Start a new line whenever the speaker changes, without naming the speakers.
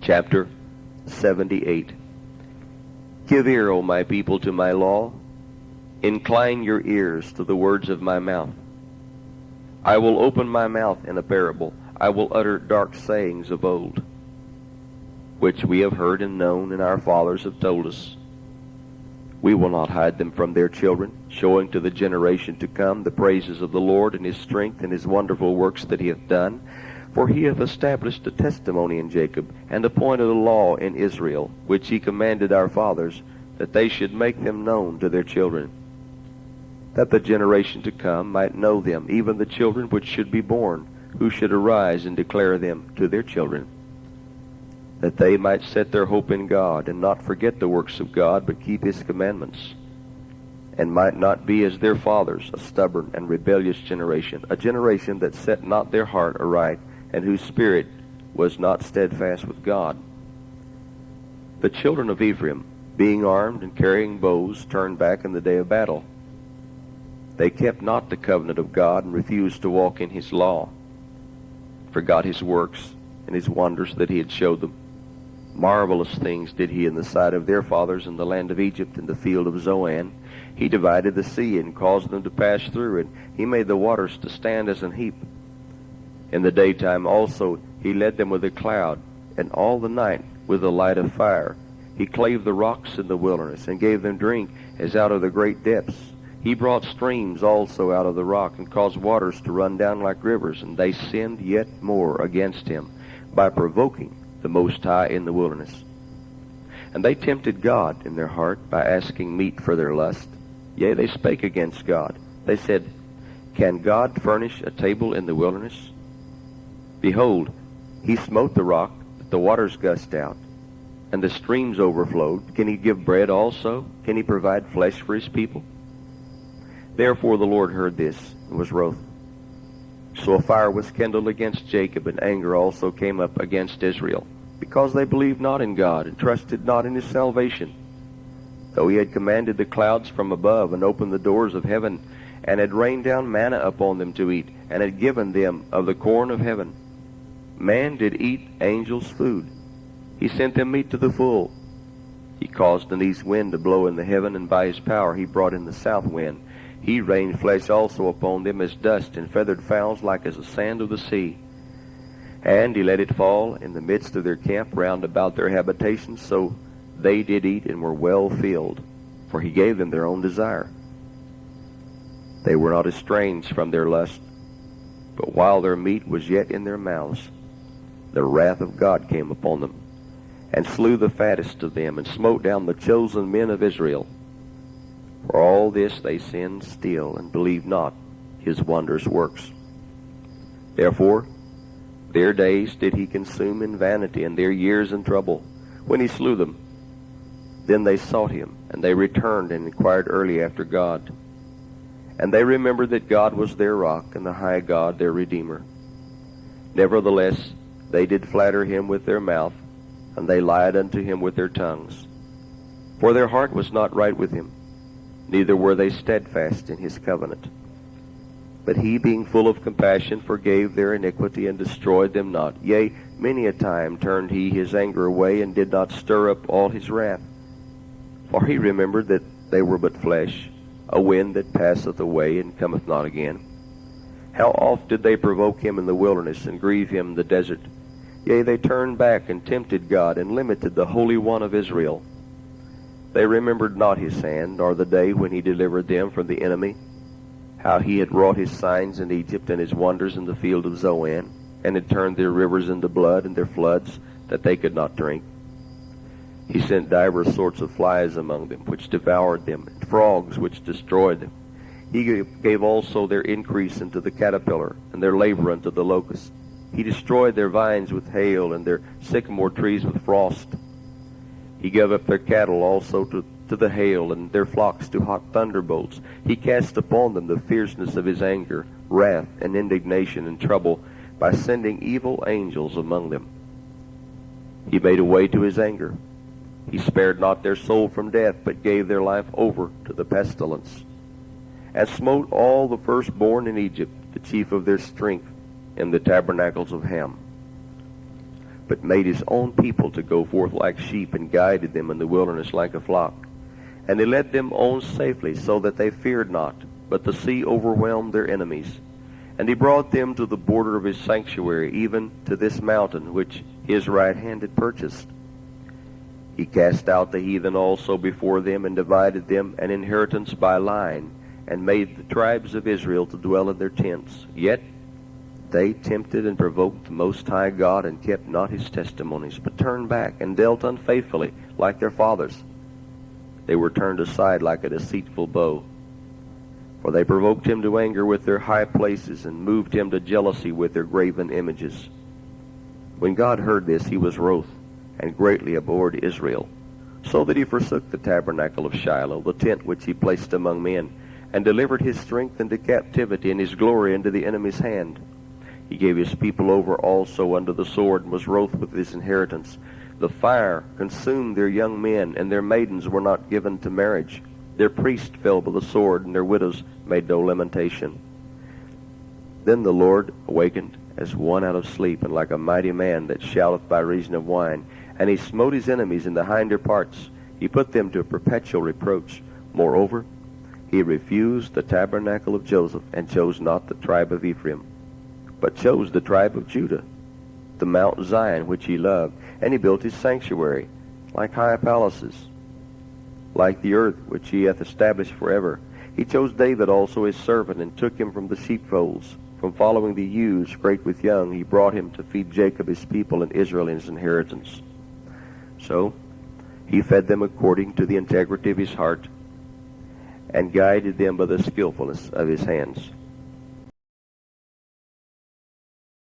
Chapter 78. Give ear, O my people, to my law. Incline your ears to the words of my mouth. I will open my mouth in a parable. I will utter dark sayings of old, which we have heard and known, and our fathers have told us. We will not hide them from their children, showing to the generation to come the praises of the Lord and his strength and his wonderful works that he hath done. For he hath established a testimony in Jacob, and appointed a law in Israel, which he commanded our fathers, that they should make them known to their children, that the generation to come might know them, even the children which should be born, who should arise and declare them to their children, that they might set their hope in God, and not forget the works of God, but keep his commandments, and might not be as their fathers, a stubborn and rebellious generation, a generation that set not their heart aright, and whose spirit was not steadfast with God. The children of Ephraim, being armed and carrying bows, turned back in the day of battle. They kept not the covenant of God, and refused to walk in his law, forgot his works and his wonders that he had showed them. Marvelous things did he in the sight of their fathers in the land of Egypt, in the field of Zoan. He divided the sea and caused them to pass through it. He made the waters to stand as an heap. In the daytime also he led them with a cloud, and all the night with a light of fire. He clave the rocks in the wilderness, and gave them drink as out of the great depths. He brought streams also out of the rock, and caused waters to run down like rivers. And they sinned yet more against him, by provoking the Most High in the wilderness. And they tempted God in their heart, by asking meat for their lust. Yea, they spake against God. They said, Can God furnish a table in the wilderness? Behold, he smote the rock, that the waters gushed out, and the streams overflowed. Can he give bread also? Can he provide flesh for his people? Therefore the Lord heard this, and was wroth. So a fire was kindled against Jacob, and anger also came up against Israel, because they believed not in God, and trusted not in his salvation. Though he had commanded the clouds from above, and opened the doors of heaven, and had rained down manna upon them to eat, and had given them of the corn of heaven. Man did eat angels' food. He sent them meat to the full. He caused an east wind to blow in the heaven, and by his power he brought in the south wind. He rained flesh also upon them as dust, and feathered fowls like as the sand of the sea. And he let it fall in the midst of their camp round about their habitations, so they did eat and were well filled, for he gave them their own desire. They were not estranged from their lust, but while their meat was yet in their mouths, the wrath of God came upon them, and slew the fattest of them, and smote down the chosen men of Israel. For all this they sinned still, and believed not his wondrous works. Therefore their days did he consume in vanity, and their years in trouble, when he slew them. Then they sought him, and they returned and inquired early after God. And they remembered that God was their rock, and the high God their Redeemer. Nevertheless they did flatter him with their mouth, and they lied unto him with their tongues. For their heart was not right with him, neither were they steadfast in his covenant. But he, being full of compassion, forgave their iniquity, and destroyed them not. Yea, many a time turned he his anger away, and did not stir up all his wrath. For he remembered that they were but flesh, a wind that passeth away, and cometh not again. How oft did they provoke him in the wilderness, and grieve him in the desert? Yea, they turned back, and tempted God, and limited the Holy One of Israel. They remembered not his hand, nor the day when he delivered them from the enemy, how he had wrought his signs in Egypt, and his wonders in the field of Zoan, and had turned their rivers into blood, and their floods, that they could not drink. He sent divers sorts of flies among them, which devoured them, and frogs, which destroyed them. He gave also their increase unto the caterpillar, and their labor unto the locust. He destroyed their vines with hail, and their sycamore trees with frost. He gave up their cattle also to the hail, and their flocks to hot thunderbolts. He cast upon them the fierceness of his anger, wrath, and indignation, and trouble, by sending evil angels among them. He made a way to his anger. He spared not their soul from death, but gave their life over to the pestilence, and smote all the firstborn in Egypt, the chief of their strength, in the tabernacles of Ham. but made his own people to go forth like sheep, and guided them in the wilderness like a flock. And he led them on safely, so that they feared not, but the sea overwhelmed their enemies. And he brought them to the border of his sanctuary, even to this mountain which his right hand had purchased. He cast out the heathen also before them, and divided them an inheritance by line, and made the tribes of Israel to dwell in their tents. Yet they tempted and provoked the Most High God, and kept not his testimonies, but turned back, and dealt unfaithfully like their fathers. They were turned aside like a deceitful bow. For they provoked him to anger with their high places, and moved him to jealousy with their graven images. When God heard this, he was wroth, and greatly abhorred Israel, so that he forsook the tabernacle of Shiloh, the tent which he placed among men, and delivered his strength into captivity, and his glory into the enemy's hand. He gave his people over also unto the sword, and was wroth with his inheritance. The fire consumed their young men, and their maidens were not given to marriage. Their priests fell by the sword, and their widows made no lamentation. Then the Lord awakened as one out of sleep, and like a mighty man that shouteth by reason of wine. And he smote his enemies in the hinder parts. He put them to a perpetual reproach. Moreover, he refused the tabernacle of Joseph, and chose not the tribe of Ephraim, but chose the tribe of Judah, the Mount Zion which he loved. And he built his sanctuary, like high palaces, like the earth which he hath established forever. He chose David also his servant, and took him from the sheepfolds. From following the ewes, great with young, he brought him to feed Jacob his people, and Israel his inheritance. So he fed them according to the integrity of his heart, and guided them by the skillfulness of his hands.